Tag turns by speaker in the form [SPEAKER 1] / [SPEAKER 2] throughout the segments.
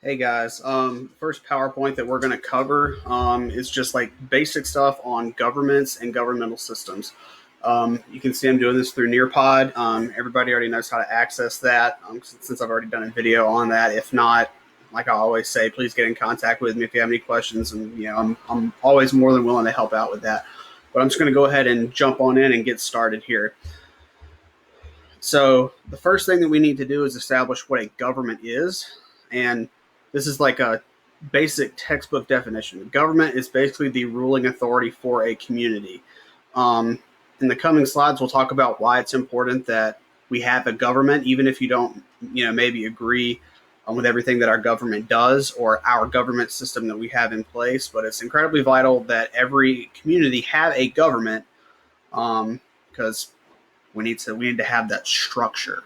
[SPEAKER 1] Hey guys, first PowerPoint that we're going to cover is just like basic stuff on governments and governmental systems. You can see I'm doing this through Nearpod. Everybody already knows how to access that since I've already done a video on that. If not, like I always say, please get in contact with me if you have any questions, and I'm always more than willing to help out with that. But I'm just going to go ahead and jump on in and get started here. So the first thing that we need to do is establish what a government is, and this is like a basic textbook definition. Government is basically the ruling authority for a community. In the coming slides, we'll talk about why it's important that we have a government, even if you don't, maybe agree with everything that our government does or our government system that we have in place. But it's incredibly vital that every community have a government because we need to have that structure.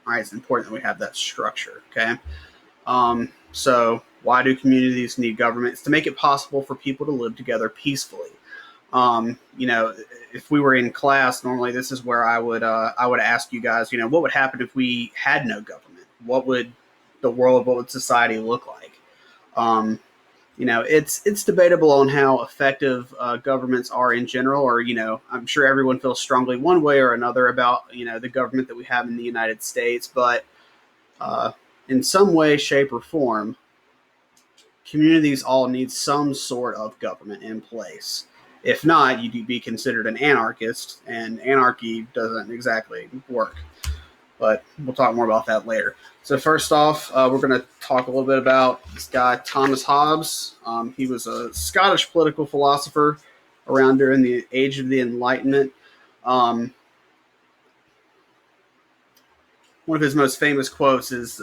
[SPEAKER 1] All right, it's important that we have that structure. Okay. So why do communities need government? It's to make it possible for people to live together peacefully. If we were in class, normally this is where I would ask you guys, what would happen if we had no government? What would society look like? It's debatable on how effective governments are in general, or I'm sure everyone feels strongly one way or another about the government that we have in the United States, but in some way, shape, or form, communities all need some sort of government in place. If not, you'd be considered an anarchist, and anarchy doesn't exactly work. But we'll talk more about that later. So first off, we're going to talk a little bit about this guy, Thomas Hobbes. He was a Scottish political philosopher around during the Age of the Enlightenment. One of his most famous quotes is,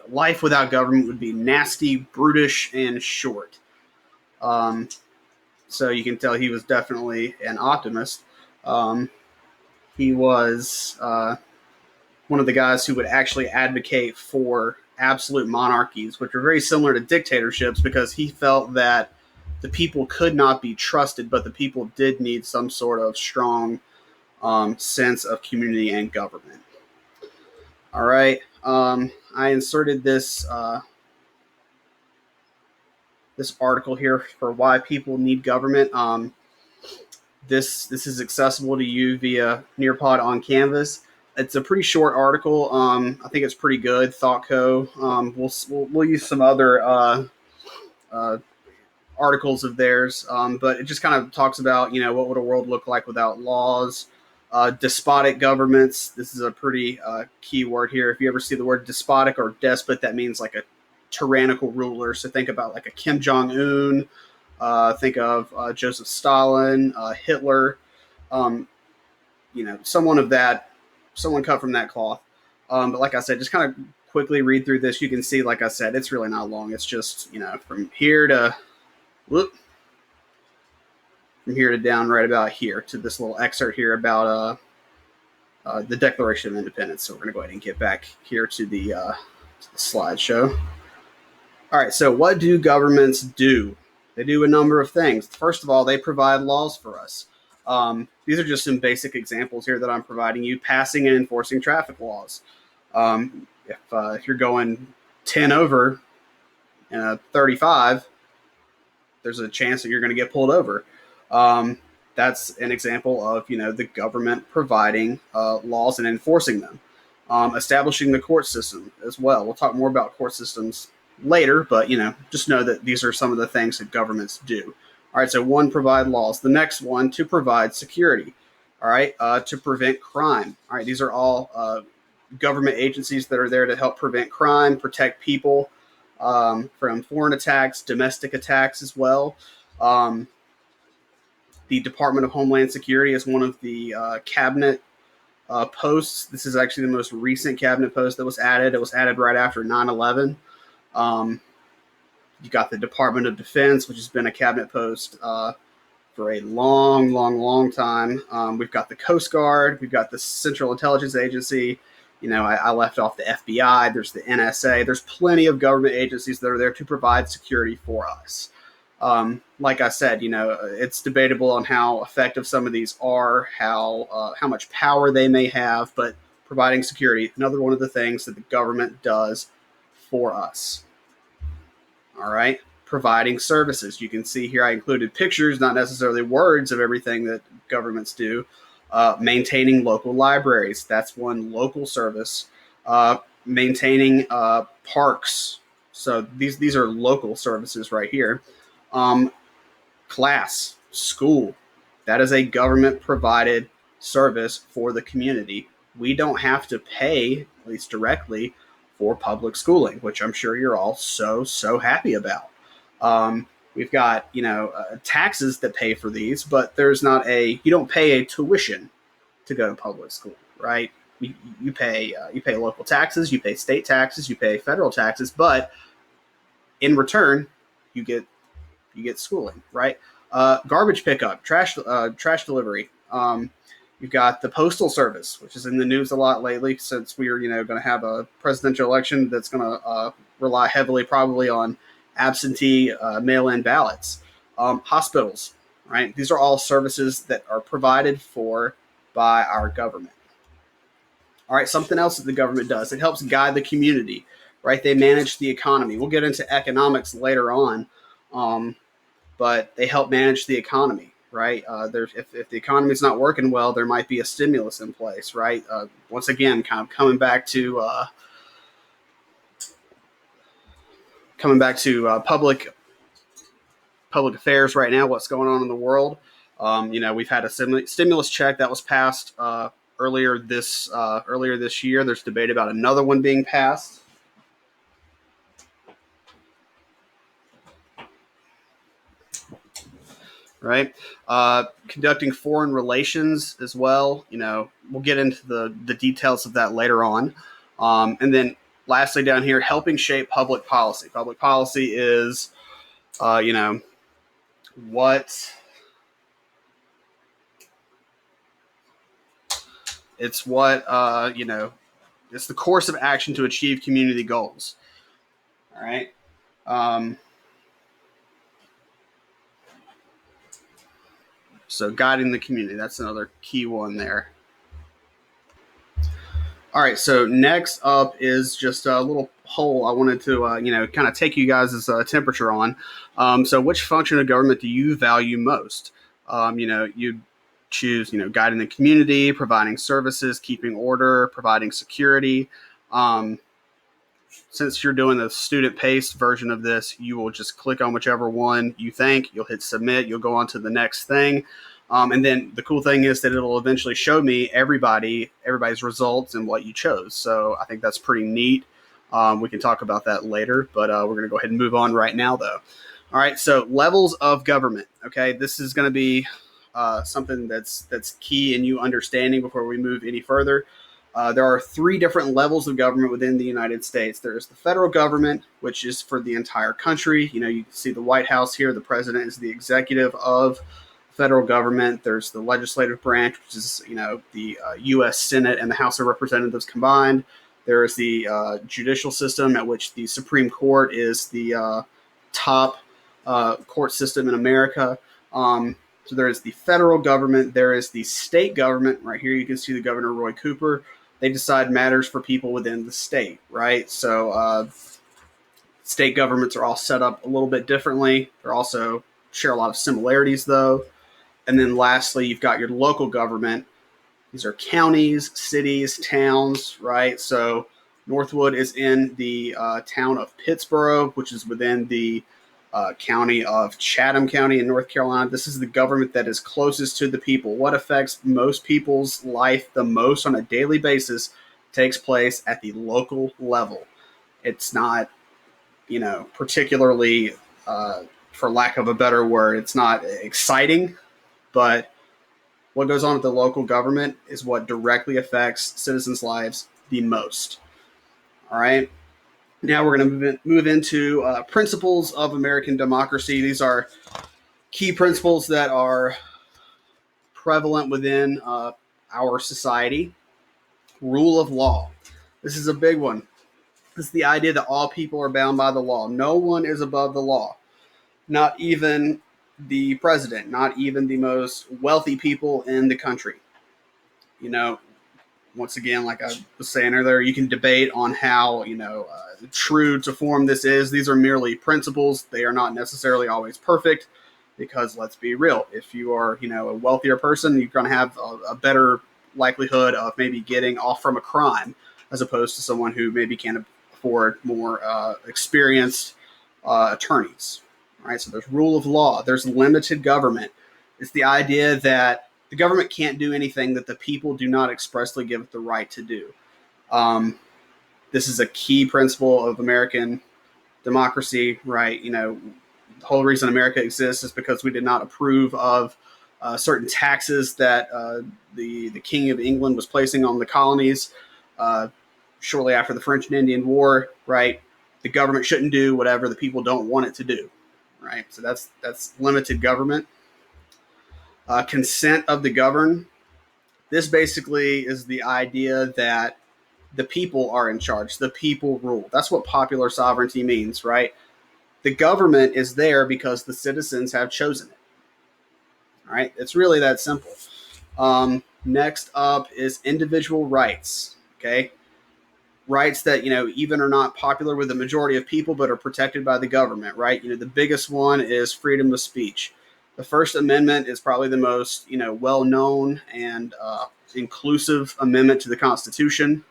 [SPEAKER 1] life without government would be nasty, brutish, and short. So you can tell he was definitely an optimist. He was one of the guys who would actually advocate for absolute monarchies, which are very similar to dictatorships, because he felt that the people could not be trusted, but the people did need some sort of strong sense of community and government. All right. I inserted this this article here for why people need government. This is accessible to you via Nearpod on Canvas. It's a pretty short article. I think it's pretty good. ThoughtCo. We'll use some other articles of theirs, but it just kind of talks about what would a world look like without laws. Despotic governments. This is a pretty key word here. If you ever see the word despotic or despot, that means like a tyrannical ruler. So think about like a Kim Jong-un. Think of Joseph Stalin, Hitler. Someone cut from that cloth. But like I said, just kind of quickly read through this. You can see, like I said, it's really not long. It's just from here to down right about here to this little excerpt here about the Declaration of Independence. So we're going to go ahead and get back here to the slideshow. All right, so what do governments do? They do a number of things. First of all, they provide laws for us. These are just some basic examples here that I'm providing you. Passing and enforcing traffic laws. If you're going 10 over in a 35, there's a chance that you're going to get pulled over. That's an example of the government providing laws and enforcing them. Establishing the court system as well. We'll talk more about court systems later, but just know that these are some of the things that governments do. All right, so one, provide laws. The next one, to provide security. All right, to prevent crime. All right, these are all government agencies that are there to help prevent crime, protect people from foreign attacks, domestic attacks as well. The Department of Homeland Security is one of the cabinet posts. This is actually the most recent cabinet post that was added. It was added right after 9/11. You got the Department of Defense, which has been a cabinet post for a long time. We've got the Coast Guard. We've got the Central Intelligence Agency. I left off the FBI. There's the NSA. There's plenty of government agencies that are there to provide security for us. Like I said, it's debatable on how effective some of these are, how much power they may have, but providing security, another one of the things that the government does for us. All right. Providing services. You can see here I included pictures, not necessarily words of everything that governments do. Maintaining local libraries. That's one local service. Maintaining parks. So these are local services right here. Class, school. That is a government provided service for the community. We don't have to pay, at least directly, for public schooling, which I'm sure you're all so happy about. We've got taxes that pay for these, but you don't pay a tuition to go to public school, right? You pay local taxes, you pay state taxes, you pay federal taxes, but in return, you get schooling, right? Garbage pickup, trash delivery. You've got the postal service, which is in the news a lot lately, since we are going to have a presidential election that's going to rely heavily probably on absentee mail-in ballots. Hospitals, right? These are all services that are provided for by our government. All right, something else that the government does, it helps guide the community, right? They manage the economy. We'll get into economics later on, but they help manage the economy, right? If the economy is not working well, there might be a stimulus in place, right? Once again, kind of coming back to public affairs right now. What's going on in the world? We've had a stimulus check that was passed earlier this year. There's debate about another one being passed. Right? Conducting foreign relations as well. We'll get into the details of that later on. And then lastly down here, helping shape public policy. Public policy is, it's the course of action to achieve community goals. All right. So guiding the community, that's another key one there. All right, so next up is just a little poll I wanted to, kind of take you guys' temperature on. So which function of government do you value most? You choose, guiding the community, providing services, keeping order, providing security. Since you're doing the student-paced version of this, you will just click on whichever one you think. You'll hit submit. You'll go on to the next thing. And then the cool thing is that it'll eventually show me everybody's results and what you chose. So I think that's pretty neat. We can talk about that later, but we're going to go ahead and move on right now, though. All right, so levels of government. Okay, this is going to be something that's key in you understanding before we move any further. There are 3 different levels of government within the United States. There's the federal government, which is for the entire country. You can see the White House here. The president is the executive of federal government. There's the legislative branch, which is the U.S. Senate and the House of Representatives combined. There is the judicial system, at which the Supreme Court is the top court system in America. So there is the federal government. There is the state government. Right here you can see the Governor Roy Cooper. They decide matters for people within the state, right? So state governments are all set up a little bit differently. They also share a lot of similarities, though. And then lastly, you've got your local government. These are counties, cities, towns, right? So Northwood is in the town of Pittsboro, which is within the county of Chatham County in North Carolina. This is the government that is closest to the people. What affects most people's life the most on a daily basis takes place at the local level. It's not, particularly, for lack of a better word, it's not exciting, but what goes on at the local government is what directly affects citizens' lives the most. All right. Now we're going to move into principles of American democracy. These are key principles that are prevalent within our society. Rule of law. This is a big one. This is the idea that all people are bound by the law. No one is above the law. Not even the president, not even the most wealthy people in the country. once again, like I was saying earlier, you can debate on how, true to form this is. These are merely principles. They are not necessarily always perfect because, let's be real, if you are, a wealthier person, you're going to have a better likelihood of maybe getting off from a crime as opposed to someone who maybe can't afford more experienced attorneys. All right, so there's rule of law. There's limited government. It's the idea that the government can't do anything that the people do not expressly give it the right to do. This is a key principle of American democracy, right? The whole reason America exists is because we did not approve of certain taxes that the King of England was placing on the colonies shortly after the French and Indian War, right? The government shouldn't do whatever the people don't want it to do, right? So that's limited government. Consent of the governed. This basically is the idea that the people are in charge. The people rule. That's what popular sovereignty means, right? The government is there because the citizens have chosen it. All right? It's really that simple. Next up is individual rights, okay? Rights that, even are not popular with the majority of people, but are protected by the government, right? The biggest one is freedom of speech. The First Amendment is probably the most, well-known and inclusive amendment to the Constitution.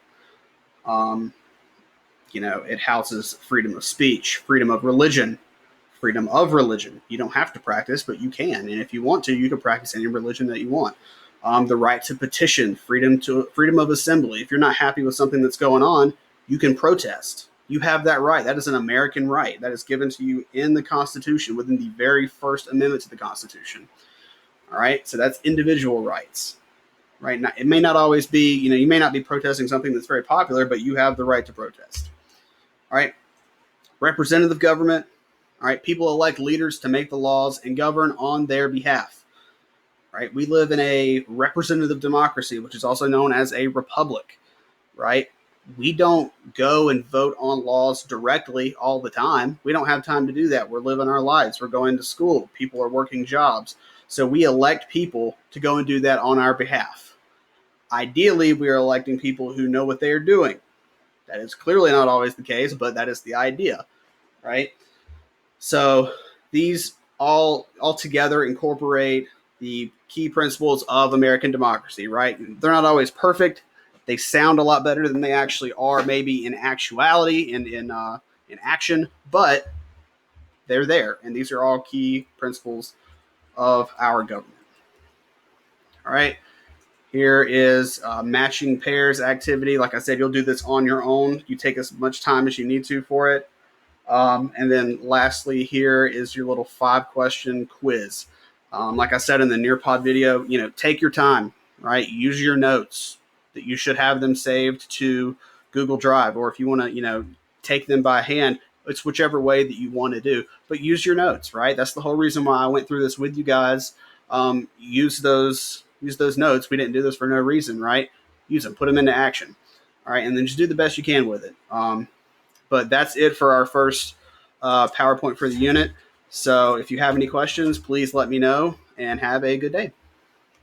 [SPEAKER 1] It houses freedom of speech, freedom of religion, freedom of religion. You don't have to practice, but you can. And if you want to, you can practice any religion that you want. The right to petition, freedom of assembly. If you're not happy with something that's going on, you can protest. You have that right. That is an American right that is given to you in the Constitution within the very First Amendment to the Constitution. All right. So that's individual rights, right? Now, it may not always be, you may not be protesting something that's very popular, but you have the right to protest. All right. Representative government. All right. People elect leaders to make the laws and govern on their behalf. Right? We live in a representative democracy, which is also known as a republic, right? We don't go and vote on laws directly all the time. We don't have time to do that. We're living our lives. We're going to school. People are working jobs. So we elect people to go and do that on our behalf. Ideally, we are electing people who know what they are doing. That is clearly not always the case, but that is the idea, right? So these all together incorporate the key principles of American democracy, right? They're not always perfect. They sound a lot better than they actually are, maybe in actuality and in action, but they're there. And these are all key principles of our government. All right. Here is matching pairs activity. Like I said, you'll do this on your own. You take as much time as you need to for it. And then lastly, here is your little 5-question quiz. Like I said in the Nearpod video, take your time, right? Use your notes. That you should have them saved to Google Drive, or if you want to, take them by hand, it's whichever way that you want to do. But use your notes, right? That's the whole reason why I went through this with you guys. Use those notes. We didn't do this for no reason, right? Use them, put them into action. All right, and then just do the best you can with it. But that's it for our first PowerPoint for the unit. So if you have any questions, please let me know, and have a good day.